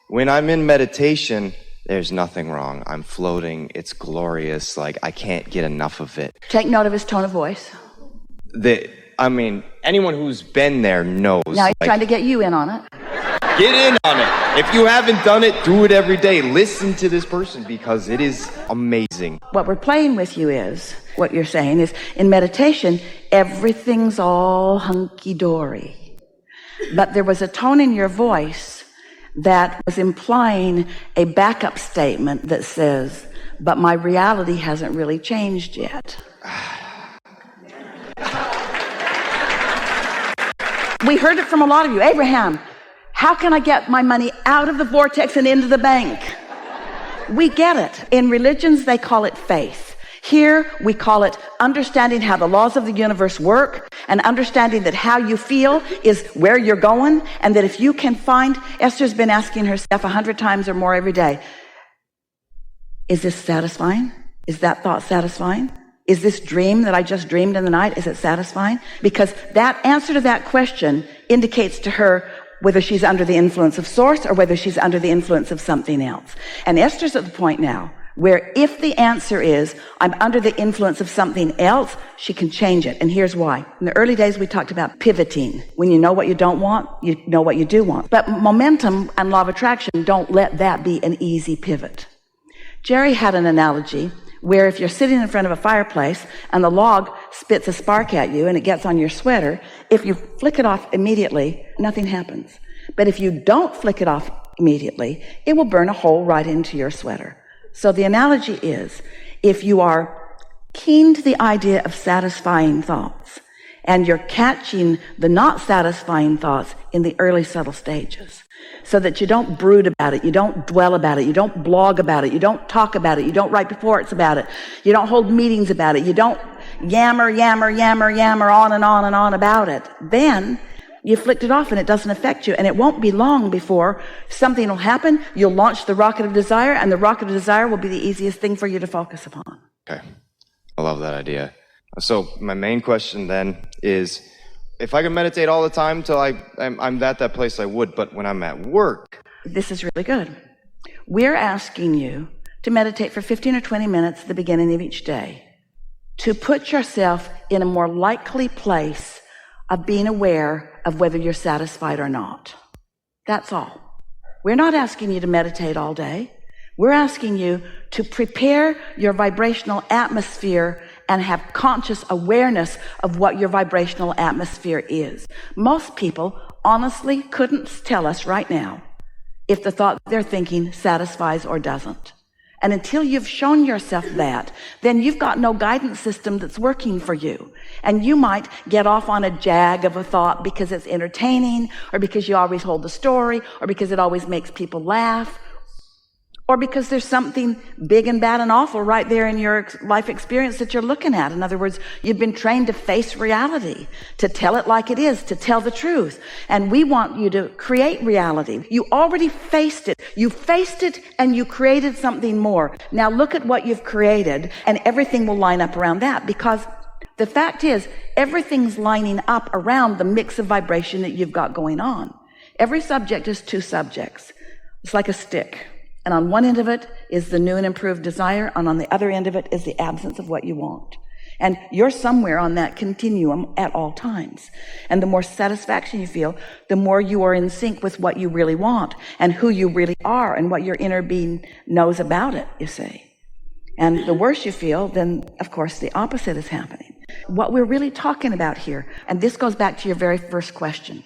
when I'm in meditation, there's nothing wrong. I'm floating. It's glorious. Like, I can't get enough of it. Take note of his tone of voice. Anyone who's been there knows. Now he's trying to get you in on it. Get in on it. If you haven't done it, do it every day. Listen to this person because it is amazing. What we're playing with you is, what you're saying is, in meditation, everything's all hunky-dory. But there was a tone in your voice that was implying a backup statement that says, but my reality hasn't really changed yet. We heard it from a lot of you. Abraham, how can I get my money out of the vortex and into the bank? We get it. In religions, they call it faith. Here, we call it understanding how the laws of the universe work and understanding that how you feel is where you're going, and that if you can find, Esther's been asking herself 100 times or more every day, is this satisfying? Is that thought satisfying? Is this dream that I just dreamed in the night, is it satisfying? Because that answer to that question indicates to her whether she's under the influence of source or whether she's under the influence of something else. And Esther's at the point now where if the answer is, I'm under the influence of something else, she can change it. And here's why. In the early days, we talked about pivoting. When you know what you don't want, you know what you do want. But momentum and law of attraction don't let that be an easy pivot. Jerry had an analogy where if you're sitting in front of a fireplace and the log spits a spark at you and it gets on your sweater, if you flick it off immediately, nothing happens. But if you don't flick it off immediately, it will burn a hole right into your sweater. So the analogy is, if you are keen to the idea of satisfying thoughts and you're catching the not satisfying thoughts in the early subtle stages, so that you don't brood about it, you don't dwell about it, you don't blog about it, you don't talk about it, you don't write reports about it, you don't hold meetings about it, you don't yammer on and on and on about it, then you flicked it off and it doesn't affect you. And it won't be long before something will happen. You'll launch the rocket of desire, and the rocket of desire will be the easiest thing for you to focus upon. Okay. I love that idea. So my main question then is, if I could meditate all the time till I'm at that place, I would. But when I'm at work... This is really good. We're asking you to meditate for 15 or 20 minutes at the beginning of each day, to put yourself in a more likely place of being aware of whether you're satisfied or not. That's all. We're not asking you to meditate all day. We're asking you to prepare your vibrational atmosphere and have conscious awareness of what your vibrational atmosphere is. Most people honestly couldn't tell us right now if the thought they're thinking satisfies or doesn't. And until you've shown yourself that, then you've got no guidance system that's working for you. And you might get off on a jag of a thought because it's entertaining, or because you always hold the story, or because it always makes people laugh, or because there's something big and bad and awful right there in your life experience that you're looking at. In other words, you've been trained to face reality, to tell it like it is, to tell the truth. And we want you to create reality. You already faced it. You faced it and you created something more. Now look at what you've created, and everything will line up around that, because the fact is, everything's lining up around the mix of vibration that you've got going on. Every subject is two subjects. It's like a stick. And on one end of it is the new and improved desire, and on the other end of it is the absence of what you want. And you're somewhere on that continuum at all times. And the more satisfaction you feel, the more you are in sync with what you really want and who you really are and what your inner being knows about it, you see. And the worse you feel, then, of course, the opposite is happening. What we're really talking about here, and this goes back to your very first question,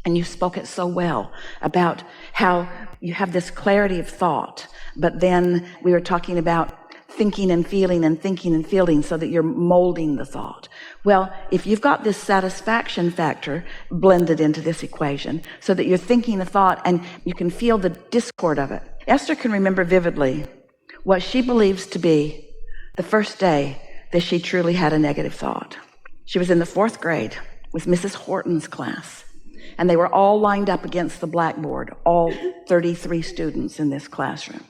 and you spoke it so well about how you have this clarity of thought, but then we were talking about thinking and feeling and thinking and feeling so that you're molding the thought. Well, if you've got this satisfaction factor blended into this equation so that you're thinking a thought and you can feel the discord of it. Esther can remember vividly what she believes to be the first day that she truly had a negative thought. She was in the 4th grade with Mrs. Horton's class. And they were all lined up against the blackboard, all 33 students in this classroom.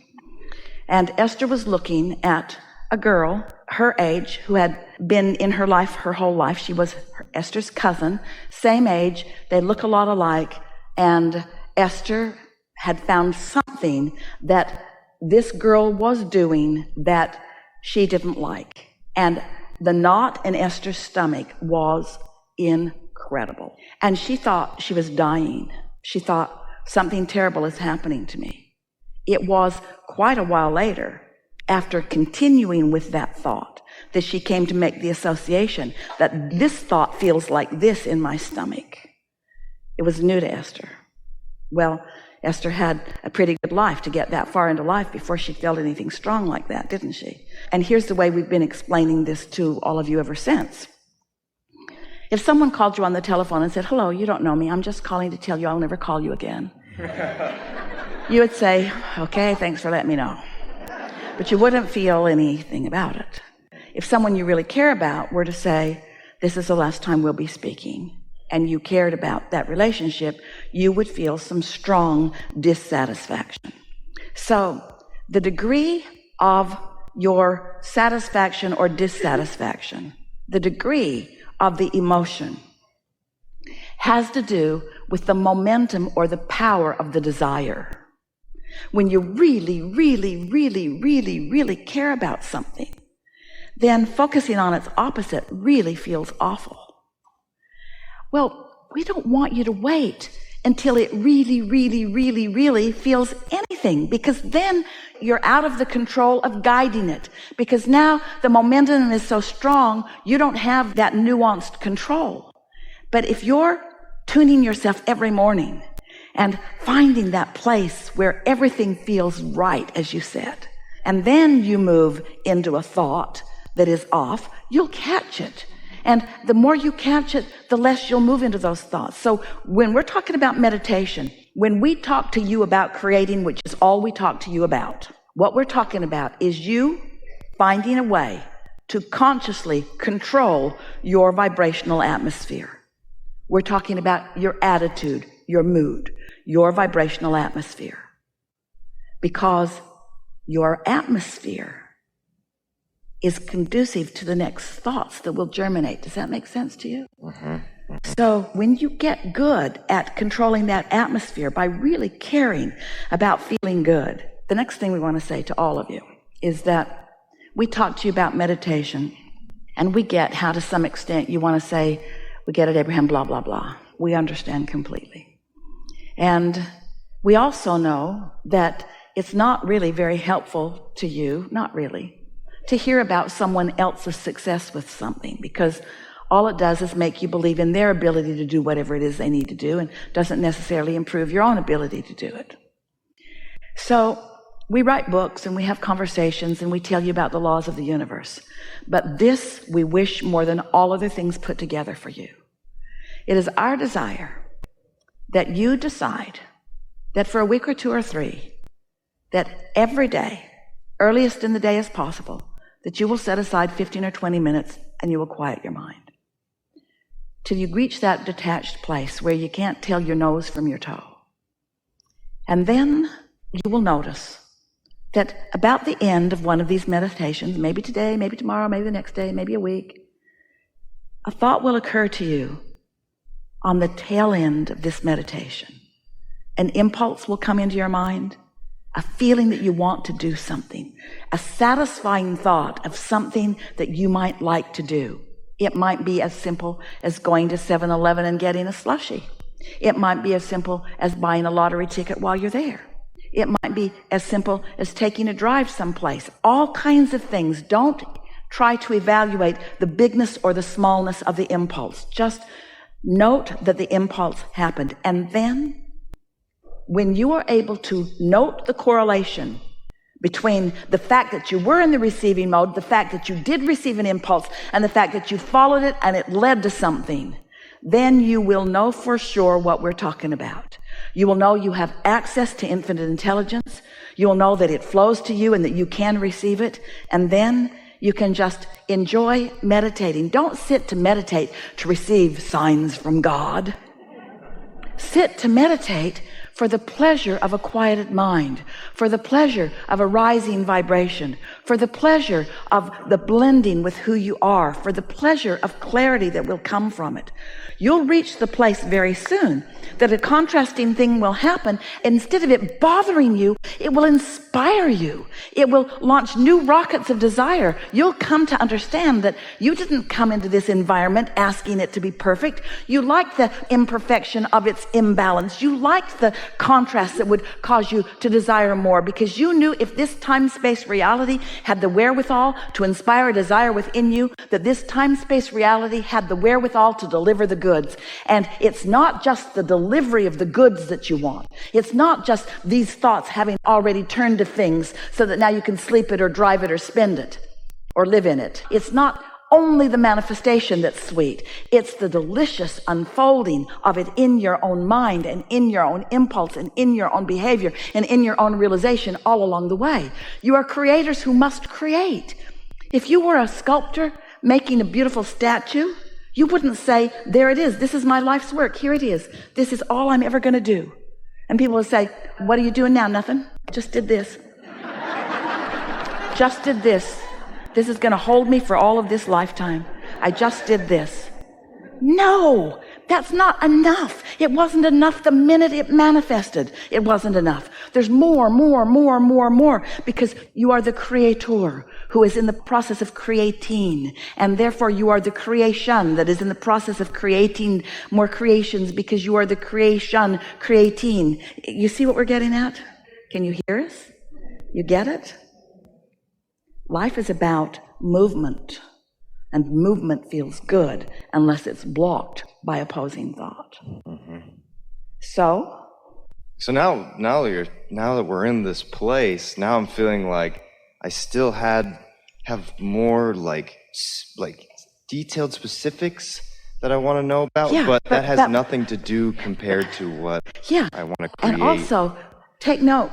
And Esther was looking at a girl her age who had been in her life her whole life. She was Esther's cousin, same age. They look a lot alike. And Esther had found something that this girl was doing that she didn't like. And the knot in Esther's stomach was incredible. And she thought she was dying. She thought, something terrible is happening to me. It was quite a while later, after continuing with that thought, that she came to make the association that this thought feels like this in my stomach. It was new to Esther. Well, Esther had a pretty good life to get that far into life before she felt anything strong like that, didn't she? And here's the way we've been explaining this to all of you ever since. If someone called you on the telephone and said, hello, you don't know me, I'm just calling to tell you I'll never call you again. You would say, okay, thanks for letting me know. But you wouldn't feel anything about it. If someone you really care about were to say, this is the last time we'll be speaking, and you cared about that relationship, you would feel some strong dissatisfaction. So the degree of your satisfaction or dissatisfaction, the degree of the emotion, has to do with the momentum or the power of the desire. When you really, really, really, really, really care about something, then focusing on its opposite really feels awful. Well, we don't want you to wait until it really, really, really, really feels anything, because then you're out of the control of guiding it. Because now the momentum is so strong, you don't have that nuanced control. But if you're tuning yourself every morning and finding that place where everything feels right, as you said, and then you move into a thought that is off, you'll catch it. And the more you catch it, the less you'll move into those thoughts. So when we're talking about meditation, when we talk to you about creating, which is all we talk to you about, what we're talking about is you finding a way to consciously control your vibrational atmosphere. We're talking about your attitude, your mood, your vibrational atmosphere. Because your atmosphere is conducive to the next thoughts that will germinate. Does that make sense to you? Mm-hmm. So when you get good at controlling that atmosphere by really caring about feeling good, the next thing we want to say to all of you is that we talk to you about meditation, and we get how to some extent you want to say, we get it, Abraham, blah, blah, blah. We understand completely. And we also know that it's not really very helpful to you, not really, to hear about someone else's success with something, because all it does is make you believe in their ability to do whatever it is they need to do, and doesn't necessarily improve your own ability to do it. So we write books and we have conversations and we tell you about the laws of the universe. But this we wish more than all other things put together for you. It is our desire that you decide that for a week or two or three, that every day, earliest in the day as possible, that you will set aside 15 or 20 minutes and you will quiet your mind till you reach that detached place where you can't tell your nose from your toe. And then you will notice that about the end of one of these meditations, maybe today, maybe tomorrow, maybe the next day, maybe a week, a thought will occur to you on the tail end of this meditation. An impulse will come into your mind, a feeling that you want to do something, a satisfying thought of something that you might like to do. It might be as simple as going to 7-Eleven and getting a slushie. It might be as simple as buying a lottery ticket while you're there. It might be as simple as taking a drive someplace. All kinds of things. Don't try to evaluate the bigness or the smallness of the impulse. Just note that the impulse happened. And then when you are able to note the correlation between the fact that you were in the receiving mode, the fact that you did receive an impulse, and the fact that you followed it and it led to something, then you will know for sure what we're talking about. You will know you have access to infinite intelligence. You will know that it flows to you and that you can receive it. And then you can just enjoy meditating. Don't sit to meditate to receive signs from God. Sit to meditate for the pleasure of a quieted mind, for the pleasure of a rising vibration, for the pleasure of the blending with who you are, for the pleasure of clarity that will come from it. You'll reach the place very soon that a contrasting thing will happen. Instead of it bothering you, it will inspire you. It will launch new rockets of desire. You'll come to understand that you didn't come into this environment asking it to be perfect. You liked the imperfection of its imbalance. You liked the contrast that would cause you to desire more, because you knew if this time-space reality had the wherewithal to inspire a desire within you, that this time-space reality had the wherewithal to deliver the goods. And it's not just the delivery of the goods that you want. It's not just these thoughts having already turned to things so that now you can sleep it or drive it or spend it or live in it. It's not only the manifestation that's sweet. It's the delicious unfolding of it in your own mind and in your own impulse and in your own behavior and in your own realization all along the way. You are creators who must create. If you were a sculptor making a beautiful statue, you wouldn't say, there it is. This is my life's work. Here it is. This is all I'm ever going to do. And people would say, what are you doing now? Nothing. Just did this. Just did this. This is going to hold me for all of this lifetime. I just did this. No, that's not enough. It wasn't enough the minute it manifested. It wasn't enough. There's more, because you are the creator who is in the process of creating. And therefore you are the creation that is in the process of creating more creations, because you are the creation creating. You see what we're getting at? Can you hear us? You get it? Life is about movement, and movement feels good unless it's blocked by opposing thought. Mm-hmm. So now that we're in this place, now I'm feeling like I still have more like detailed specifics that I want to know about, but that has nothing to do compared to what I want to create. And also,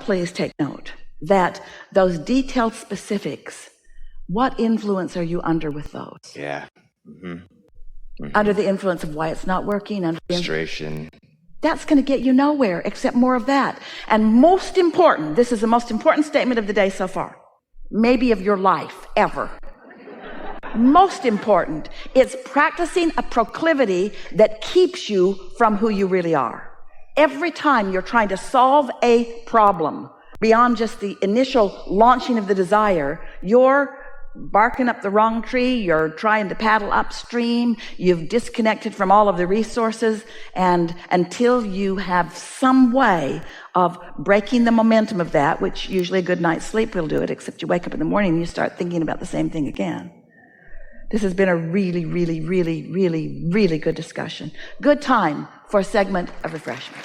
please take note, that those detailed specifics, what influence are you under with those? Yeah. Mm-hmm. Mm-hmm. Under the influence of why it's not working, under frustration. That's going to get you nowhere except more of that. And most important, this is the most important statement of the day so far, maybe of your life ever. Most important, it's practicing a proclivity that keeps you from who you really are. Every time you're trying to solve a problem, beyond just the initial launching of the desire, you're barking up the wrong tree, you're trying to paddle upstream, you've disconnected from all of the resources, and until you have some way of breaking the momentum of that, which usually a good night's sleep will do it, except you wake up in the morning and you start thinking about the same thing again. This has been a really, really, really, really, really good discussion. Good time for a segment of refreshment.